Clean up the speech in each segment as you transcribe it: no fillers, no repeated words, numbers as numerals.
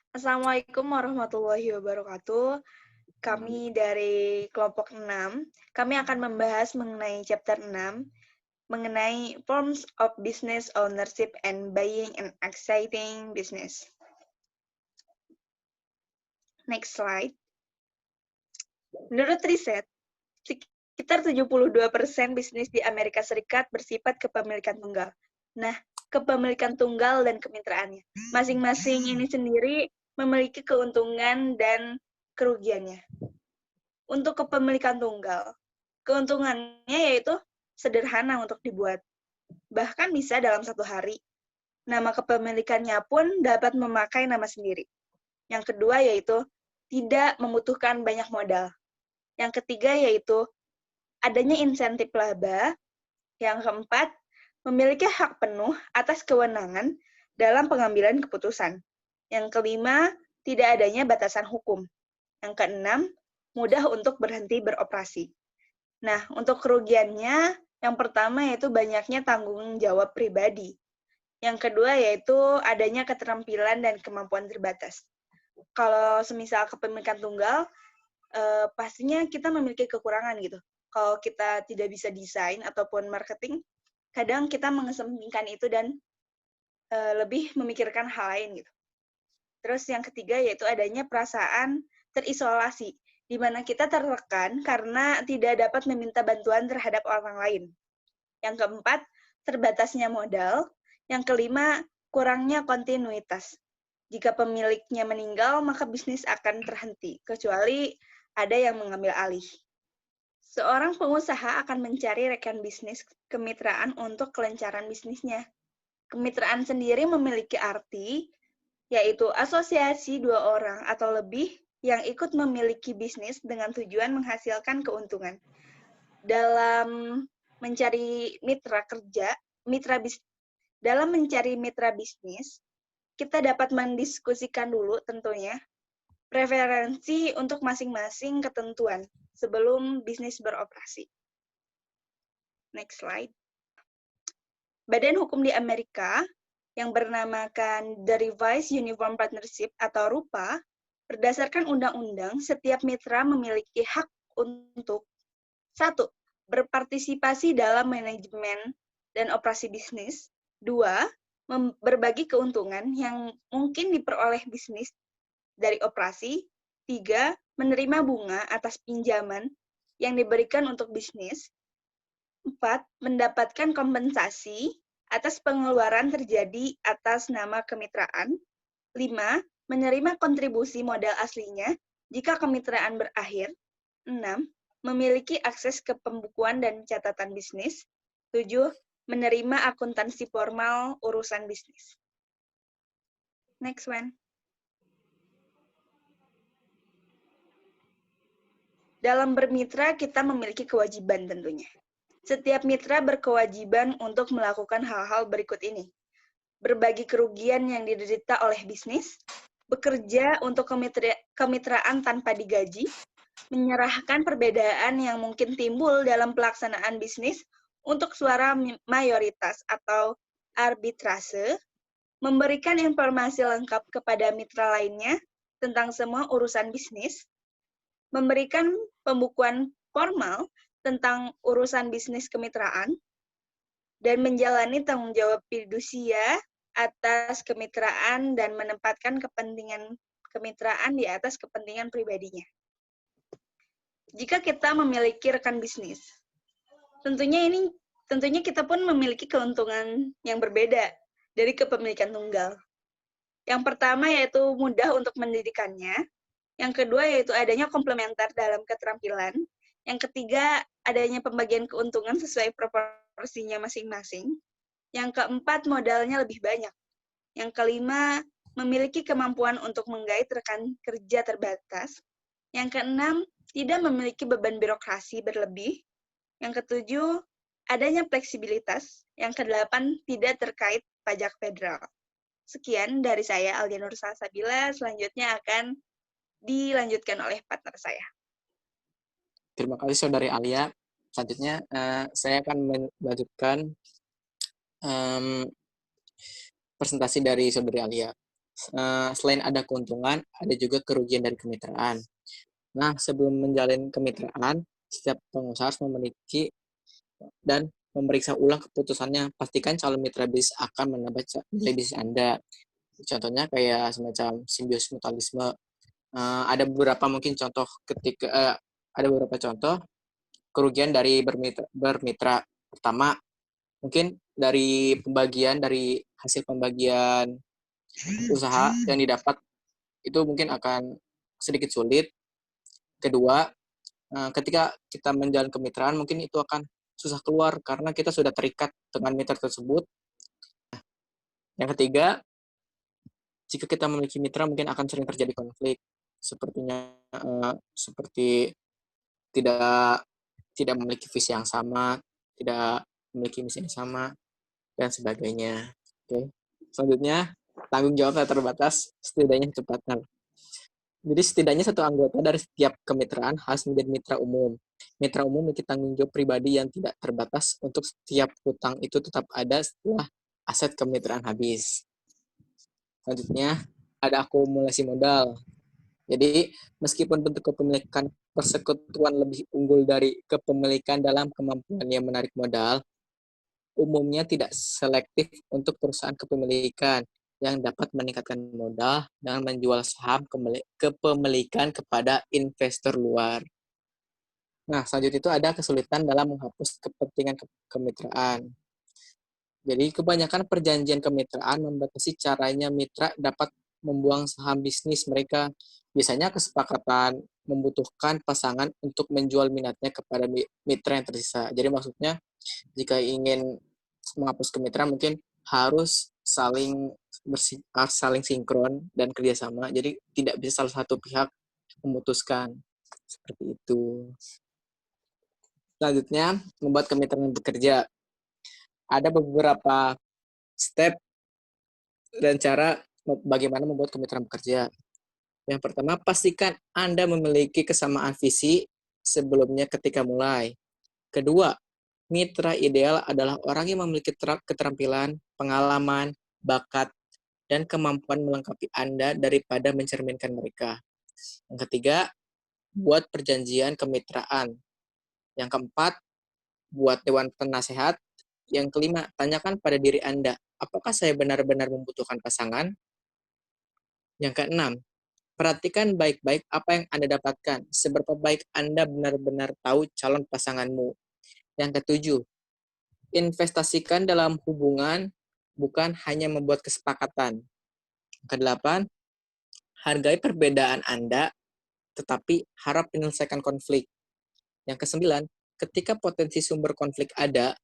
Assalamualaikum warahmatullahi wabarakatuh. Kami dari kelompok 6, kami akan membahas mengenai chapter 6, mengenai forms of business ownership and buying an exciting business. Next slide. Menurut riset, sekitar 72% bisnis di Amerika Serikat bersifat kepemilikan tunggal. Nah, kepemilikan tunggal dan kemitraannya. Masing-masing ini sendiri memiliki keuntungan dan kerugiannya. Untuk kepemilikan tunggal, keuntungannya yaitu sederhana untuk dibuat. Bahkan bisa dalam satu hari. Nama kepemilikannya pun dapat memakai nama sendiri. Yang kedua yaitu tidak membutuhkan banyak modal. Yang ketiga yaitu adanya insentif laba. Yang keempat, memiliki hak penuh atas kewenangan dalam pengambilan keputusan. Yang kelima, tidak adanya batasan hukum. Yang keenam, mudah untuk berhenti beroperasi. Nah, untuk kerugiannya, yang pertama yaitu banyaknya tanggung jawab pribadi. Yang kedua yaitu adanya keterampilan dan kemampuan terbatas. Kalau semisal kepemilikan tunggal, pastinya kita memiliki kekurangan gitu. Kalau kita tidak bisa desain ataupun marketing, kadang kita mengesampingkan itu dan lebih memikirkan hal lain gitu. Terus yang ketiga yaitu adanya perasaan terisolasi, di mana kita tertekan karena tidak dapat meminta bantuan terhadap orang lain. Yang keempat, terbatasnya modal. Yang kelima, kurangnya kontinuitas. Jika pemiliknya meninggal, maka bisnis akan terhenti, kecuali ada yang mengambil alih. Seorang pengusaha akan mencari rekan bisnis kemitraan untuk kelancaran bisnisnya. Kemitraan sendiri memiliki arti, yaitu asosiasi dua orang atau lebih yang ikut memiliki bisnis dengan tujuan menghasilkan keuntungan. Dalam mencari dalam mencari mitra bisnis, kita dapat mendiskusikan dulu tentunya preferensi untuk masing-masing ketentuan sebelum bisnis beroperasi. Next slide. Badan hukum di Amerika yang bernamakan The Revised Uniform Partnership atau RUPA, berdasarkan undang-undang, setiap mitra memiliki hak untuk 1. Berpartisipasi dalam manajemen dan operasi bisnis. 2. Berbagi keuntungan yang mungkin diperoleh bisnis dari operasi. 3. Menerima bunga atas pinjaman yang diberikan untuk bisnis. 4. Mendapatkan kompensasi atas pengeluaran terjadi atas nama kemitraan. 5. Menerima kontribusi modal aslinya jika kemitraan berakhir. 6. Memiliki akses ke pembukuan dan catatan bisnis. 7. Menerima akuntansi formal urusan bisnis. Next one. Dalam bermitra, kita memiliki kewajiban tentunya. Setiap mitra berkewajiban untuk melakukan hal-hal berikut ini. Berbagi kerugian yang diderita oleh bisnis, bekerja untuk kemitraan tanpa digaji, menyerahkan perbedaan yang mungkin timbul dalam pelaksanaan bisnis untuk suara mayoritas atau arbitrase, memberikan informasi lengkap kepada mitra lainnya tentang semua urusan bisnis, memberikan pembukuan formal tentang urusan bisnis kemitraan, dan menjalani tanggung jawab fidusia atas kemitraan dan menempatkan kepentingan kemitraan di atas kepentingan pribadinya. Jika kita memiliki rekan bisnis, tentunya kita pun memiliki keuntungan yang berbeda dari kepemilikan tunggal. Yang pertama yaitu mudah untuk mendidikannya. Yang kedua yaitu adanya komplementer dalam keterampilan. Yang ketiga adanya pembagian keuntungan sesuai proporsinya masing-masing. Yang keempat modalnya lebih banyak. Yang kelima memiliki kemampuan untuk menggait rekan kerja terbatas. Yang keenam tidak memiliki beban birokrasi berlebih. Yang ketujuh adanya fleksibilitas. Yang kedelapan tidak terkait pajak federal. Sekian dari saya, Aldia Nur Salsabila. Selanjutnya akan dilanjutkan oleh partner saya. Terima kasih Saudari Alia. Selanjutnya saya akan melanjutkan presentasi dari Saudari Alia. selain ada keuntungan, ada juga kerugian dari kemitraan. Nah, sebelum menjalin kemitraan, setiap pengusaha harus memiliki dan memeriksa ulang keputusannya. Pastikan calon mitra bisnis akan menambah nilai bisnis Anda. Contohnya kayak semacam simbiosis mutualisme. Ada beberapa mungkin contoh ada beberapa contoh kerugian dari bermitra. Pertama, mungkin dari hasil pembagian usaha yang didapat itu mungkin akan sedikit sulit. Kedua, ketika kita menjalin kemitraan mungkin itu akan susah keluar karena kita sudah terikat dengan mitra tersebut. Yang ketiga, jika kita memiliki mitra mungkin akan sering terjadi konflik, seperti tidak tidak memiliki visi yang sama, tidak memiliki misi yang sama, dan sebagainya. Oke. Selanjutnya, tanggung jawab tak terbatas, setidaknya cepatkan. Jadi setidaknya satu anggota dari setiap kemitraan harus menjadi mitra umum. Mitra umum memiliki tanggung jawab pribadi yang tidak terbatas untuk setiap hutang itu tetap ada setelah aset kemitraan habis. Selanjutnya, ada akumulasi modal. Jadi, meskipun bentuk kepemilikan persekutuan lebih unggul dari kepemilikan dalam kemampuannya menarik modal, umumnya tidak selektif untuk perusahaan kepemilikan yang dapat meningkatkan modal dengan menjual saham kepemilikan kepada investor luar. Nah, selanjutnya itu ada kesulitan dalam menghapus kepentingan kemitraan. Jadi, kebanyakan perjanjian kemitraan membatasi caranya mitra dapat membuang saham bisnis mereka. Biasanya kesepakatan membutuhkan pasangan untuk menjual minatnya kepada mitra yang tersisa. Jadi maksudnya, jika ingin menghapus kemitraan mungkin harus saling sinkron dan kerjasama. Jadi tidak bisa salah satu pihak memutuskan seperti itu. Selanjutnya, membuat kemitraan bekerja. Ada beberapa step dan cara bagaimana membuat kemitraan bekerja. Yang pertama, pastikan Anda memiliki kesamaan visi sebelumnya ketika mulai. Kedua, mitra ideal adalah orang yang memiliki keterampilan, pengalaman, bakat, dan kemampuan melengkapi Anda daripada mencerminkan mereka. Yang ketiga, buat perjanjian kemitraan. Yang keempat, buat dewan penasehat. Yang kelima, tanyakan pada diri Anda, apakah saya benar-benar membutuhkan pasangan? Yang keenam, perhatikan baik-baik apa yang Anda dapatkan, seberapa baik Anda benar-benar tahu calon pasanganmu. Yang ketujuh, investasikan dalam hubungan, bukan hanya membuat kesepakatan. Kedelapan, hargai perbedaan Anda, tetapi harap menyelesaikan konflik. Yang kesembilan, ketika potensi sumber konflik ada,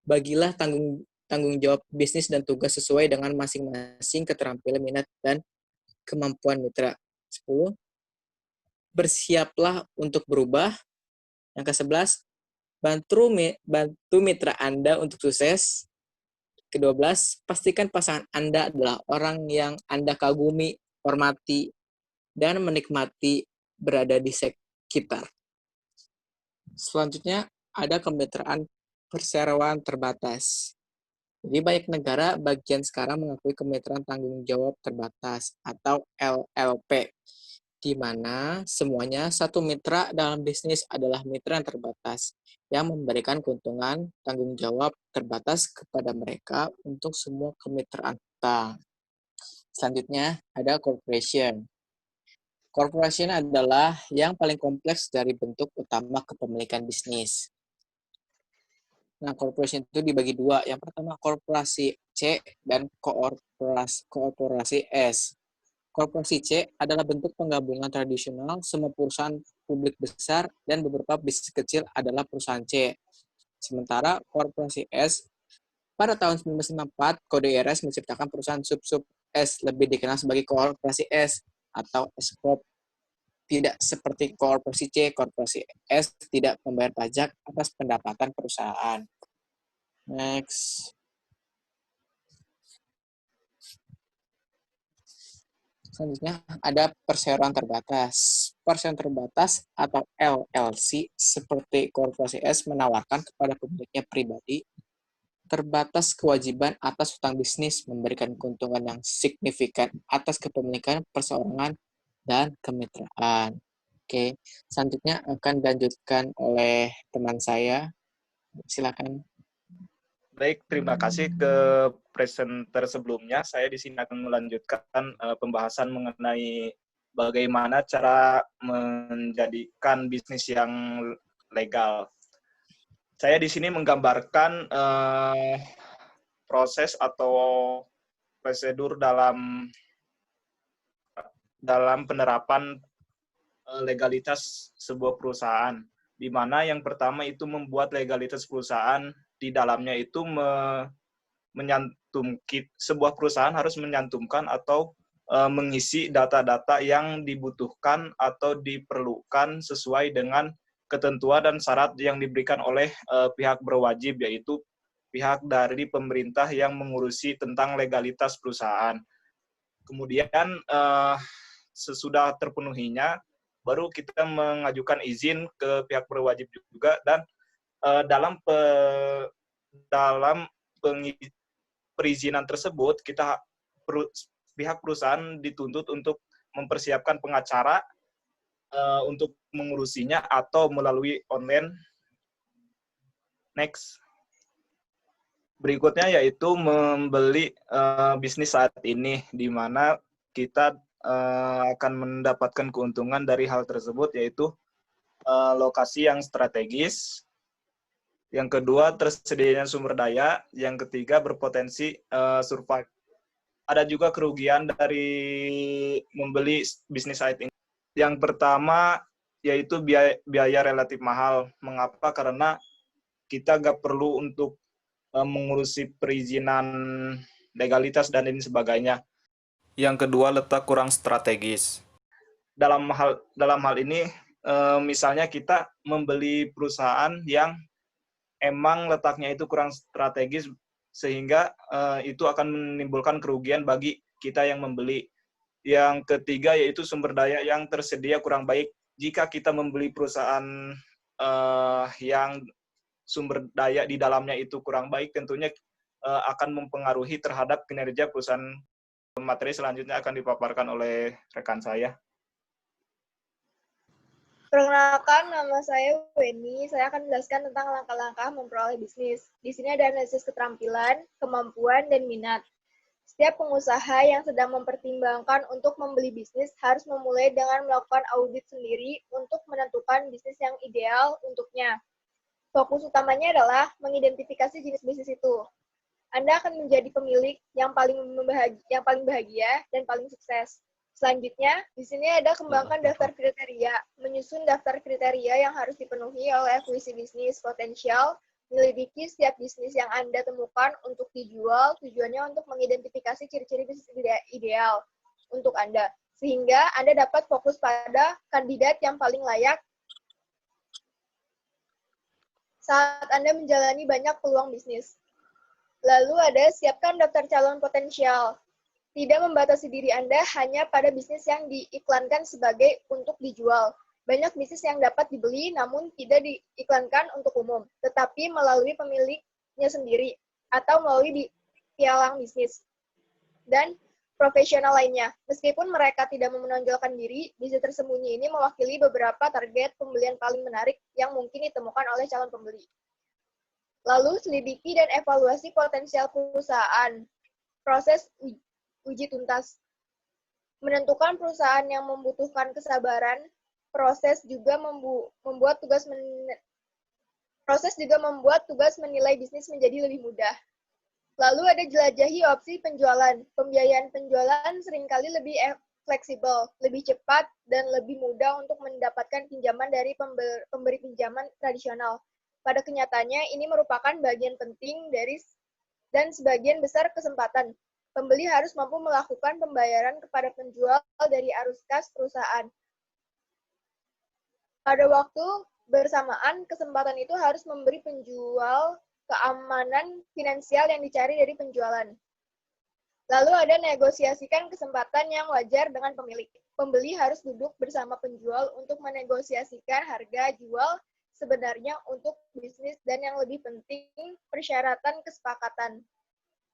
bagilah tanggung jawab bisnis dan tugas sesuai dengan masing-masing keterampilan, minat, dan kemampuan mitra. 10. Bersiaplah untuk berubah. Yang ke-11, bantu mitra Anda untuk sukses. Ke-12, pastikan pasangan Anda adalah orang yang Anda kagumi, hormati, dan menikmati berada di sekitar. Selanjutnya, ada kemitraan perseroan terbatas. Jadi banyak negara bagian sekarang mengakui kemitraan tanggung jawab terbatas atau LLP, di mana semuanya satu mitra dalam bisnis adalah mitra yang terbatas, yang memberikan keuntungan tanggung jawab terbatas kepada mereka untuk semua kemitraan hutang. Selanjutnya ada corporation. Corporation adalah yang paling kompleks dari bentuk utama kepemilikan bisnis. Nah, corporation itu dibagi dua. Yang pertama, korporasi C dan korporasi S. Korporasi C adalah bentuk penggabungan tradisional, semua perusahaan publik besar dan beberapa bisnis kecil adalah perusahaan C. Sementara korporasi S, pada tahun 1954, kode IRS menciptakan perusahaan sub-sub S, lebih dikenal sebagai korporasi S atau S Corp. Tidak seperti korporasi C, korporasi S tidak membayar pajak atas pendapatan perusahaan. Next. Selanjutnya ada perseroan terbatas. Perseroan terbatas atau LLC seperti korporasi S menawarkan kepada pemiliknya pribadi terbatas kewajiban atas hutang bisnis memberikan keuntungan yang signifikan atas kepemilikan perseorangan dan kemitraan. Oke, selanjutnya akan dilanjutkan oleh teman saya. Silakan. Baik, terima kasih ke presenter sebelumnya. Saya di sini akan melanjutkan pembahasan mengenai bagaimana cara menjadikan bisnis yang legal. Saya di sini menggambarkan proses atau prosedur dalam penerapan legalitas sebuah perusahaan, di mana yang pertama itu membuat legalitas perusahaan. Di dalamnya itu sebuah perusahaan harus menyantumkan atau mengisi data-data yang dibutuhkan atau diperlukan sesuai dengan ketentuan dan syarat yang diberikan oleh pihak berwajib, yaitu pihak dari pemerintah yang mengurusi tentang legalitas perusahaan. Kemudian sesudah terpenuhinya, baru kita mengajukan izin ke pihak berwajib juga, dan dalam perizinan tersebut pihak perusahaan dituntut untuk mempersiapkan pengacara untuk mengurusinya atau melalui online. Next. Berikutnya yaitu membeli bisnis saat ini, di mana kita akan mendapatkan keuntungan dari hal tersebut, yaitu lokasi yang strategis. Yang kedua, tersedianya sumber daya. Yang ketiga, berpotensi survive. Ada juga kerugian dari membeli bisnis site ini. Yang pertama, yaitu biaya relatif mahal. Mengapa? Karena kita nggak perlu untuk mengurusi perizinan legalitas dan lain sebagainya. Yang kedua, letak kurang strategis. Dalam hal ini, misalnya kita membeli perusahaan yang emang letaknya itu kurang strategis, sehingga itu akan menimbulkan kerugian bagi kita yang membeli. Yang ketiga yaitu sumber daya yang tersedia kurang baik. Jika kita membeli perusahaan yang sumber daya di dalamnya itu kurang baik, tentunya akan mempengaruhi terhadap kinerja perusahaan. Materi selanjutnya akan dipaparkan oleh rekan saya. Perkenalkan, nama saya Weni. Saya akan menjelaskan tentang langkah-langkah memperoleh bisnis. Di sini ada analisis keterampilan, kemampuan, dan minat. Setiap pengusaha yang sedang mempertimbangkan untuk membeli bisnis harus memulai dengan melakukan audit sendiri untuk menentukan bisnis yang ideal untuknya. Fokus utamanya adalah mengidentifikasi jenis bisnis itu. Anda akan menjadi pemilik yang paling bahagia dan paling sukses. Selanjutnya, di sini ada kembangkan daftar kriteria. Menyusun daftar kriteria yang harus dipenuhi oleh akuisisi bisnis potensial, menyelidiki setiap bisnis yang Anda temukan untuk dijual, tujuannya untuk mengidentifikasi ciri-ciri bisnis ideal untuk Anda, sehingga Anda dapat fokus pada kandidat yang paling layak saat Anda menjalani banyak peluang bisnis. Lalu ada siapkan daftar calon potensial. Tidak membatasi diri Anda hanya pada bisnis yang diiklankan sebagai untuk dijual. Banyak bisnis yang dapat dibeli namun tidak diiklankan untuk umum, tetapi melalui pemiliknya sendiri atau melalui pialang bisnis dan profesional lainnya. Meskipun mereka tidak menonjolkan diri, bisnis tersembunyi ini mewakili beberapa target pembelian paling menarik yang mungkin ditemukan oleh calon pembeli. Lalu selidiki dan evaluasi potensial perusahaan. Proses uji tuntas. Menentukan perusahaan yang membutuhkan kesabaran, proses juga membuat tugas menilai bisnis menjadi lebih mudah. Lalu ada jelajahi opsi penjualan. Pembiayaan penjualan seringkali lebih fleksibel, lebih cepat, dan lebih mudah untuk mendapatkan pinjaman dari pemberi pinjaman tradisional. Pada kenyataannya, ini merupakan bagian penting dan sebagian besar kesempatan. Pembeli harus mampu melakukan pembayaran kepada penjual dari arus kas perusahaan. Pada waktu bersamaan, kesempatan itu harus memberi penjual keamanan finansial yang dicari dari penjualan. Lalu ada negosiasikan kesempatan yang wajar dengan pemilik. Pembeli harus duduk bersama penjual untuk menegosiasikan harga jual sebenarnya untuk bisnis dan yang lebih penting persyaratan kesepakatan.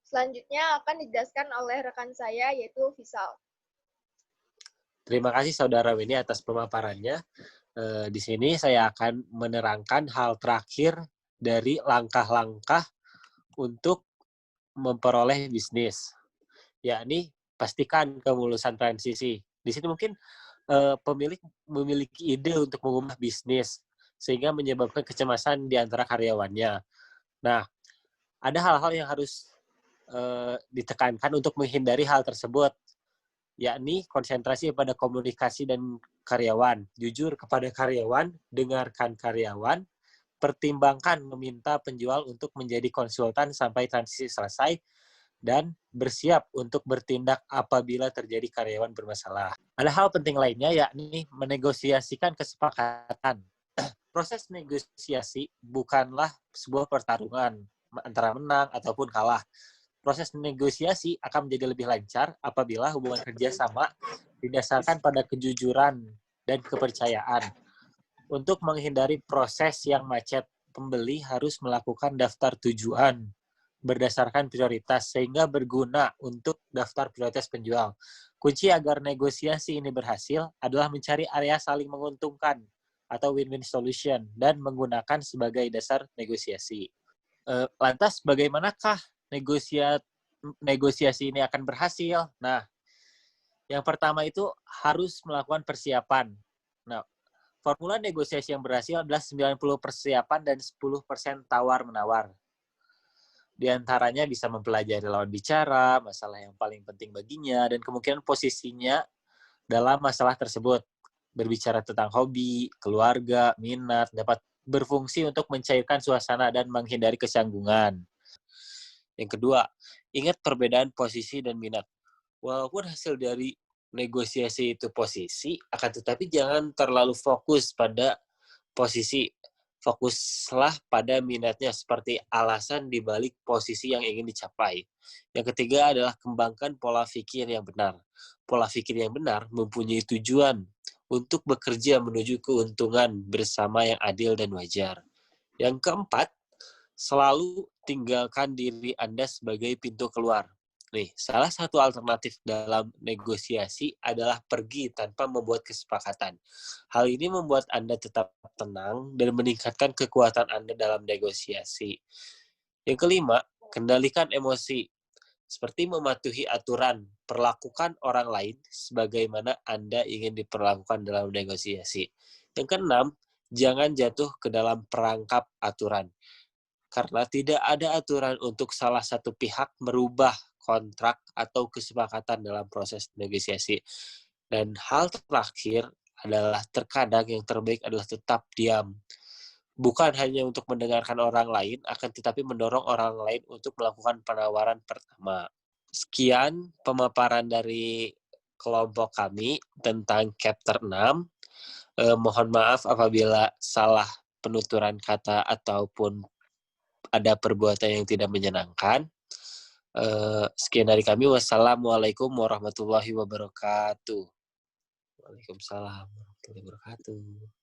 Selanjutnya akan dijelaskan oleh rekan saya yaitu Visal. Terima kasih Saudara Weni atas pemaparannya. Di sini saya akan menerangkan hal terakhir dari langkah-langkah untuk memperoleh bisnis, yakni pastikan kelulusan transisi. Di sini mungkin pemilik memiliki ide untuk mengubah bisnis, sehingga menyebabkan kecemasan di antara karyawannya. Nah, ada hal-hal yang harus ditekankan untuk menghindari hal tersebut, yakni konsentrasi pada komunikasi dan karyawan. Jujur kepada karyawan, dengarkan karyawan, pertimbangkan meminta penjual untuk menjadi konsultan sampai transisi selesai, dan bersiap untuk bertindak apabila terjadi karyawan bermasalah. Ada hal penting lainnya, yakni menegosiasikan kesepakatan. Proses negosiasi bukanlah sebuah pertarungan antara menang ataupun kalah. Proses negosiasi akan menjadi lebih lancar apabila hubungan kerjasama didasarkan pada kejujuran dan kepercayaan. Untuk menghindari proses yang macet, pembeli harus melakukan daftar tujuan berdasarkan prioritas sehingga berguna untuk daftar prioritas penjual. Kunci agar negosiasi ini berhasil adalah mencari area saling menguntungkan atau win-win solution dan menggunakan sebagai dasar negosiasi. Lantas bagaimanakah negosiasi ini akan berhasil? Nah, yang pertama itu harus melakukan persiapan. Nah, formula negosiasi yang berhasil adalah 90% persiapan dan 10% tawar-menawar. Di antaranya bisa mempelajari lawan bicara, masalah yang paling penting baginya, dan kemungkinan posisinya dalam masalah tersebut. Berbicara tentang hobi, keluarga, minat, dapat berfungsi untuk mencairkan suasana dan menghindari kesanggungan. Yang kedua, ingat perbedaan posisi dan minat. Walaupun hasil dari negosiasi itu posisi, akan tetapi jangan terlalu fokus pada posisi. Fokuslah pada minatnya seperti alasan di balik posisi yang ingin dicapai. Yang ketiga adalah kembangkan pola pikir yang benar. Pola pikir yang benar mempunyai tujuan untuk bekerja menuju keuntungan bersama yang adil dan wajar. Yang keempat, selalu tinggalkan diri Anda sebagai pintu keluar. Nih, salah satu alternatif dalam negosiasi adalah pergi tanpa membuat kesepakatan. Hal ini membuat Anda tetap tenang dan meningkatkan kekuatan Anda dalam negosiasi. Yang kelima, kendalikan emosi. Seperti mematuhi aturan, perlakukan orang lain sebagaimana Anda ingin diperlakukan dalam negosiasi. Yang keenam, jangan jatuh ke dalam perangkap aturan. Karena tidak ada aturan untuk salah satu pihak merubah kontrak atau kesepakatan dalam proses negosiasi. Dan hal terakhir adalah terkadang yang terbaik adalah tetap diam. Bukan hanya untuk mendengarkan orang lain, akan tetapi mendorong orang lain untuk melakukan penawaran pertama. Sekian pemaparan dari kelompok kami tentang chapter 6. Mohon maaf apabila salah penuturan kata ataupun ada perbuatan yang tidak menyenangkan. Sekian dari kami. Wassalamualaikum warahmatullahi wabarakatuh. Waalaikumsalam warahmatullahi wabarakatuh.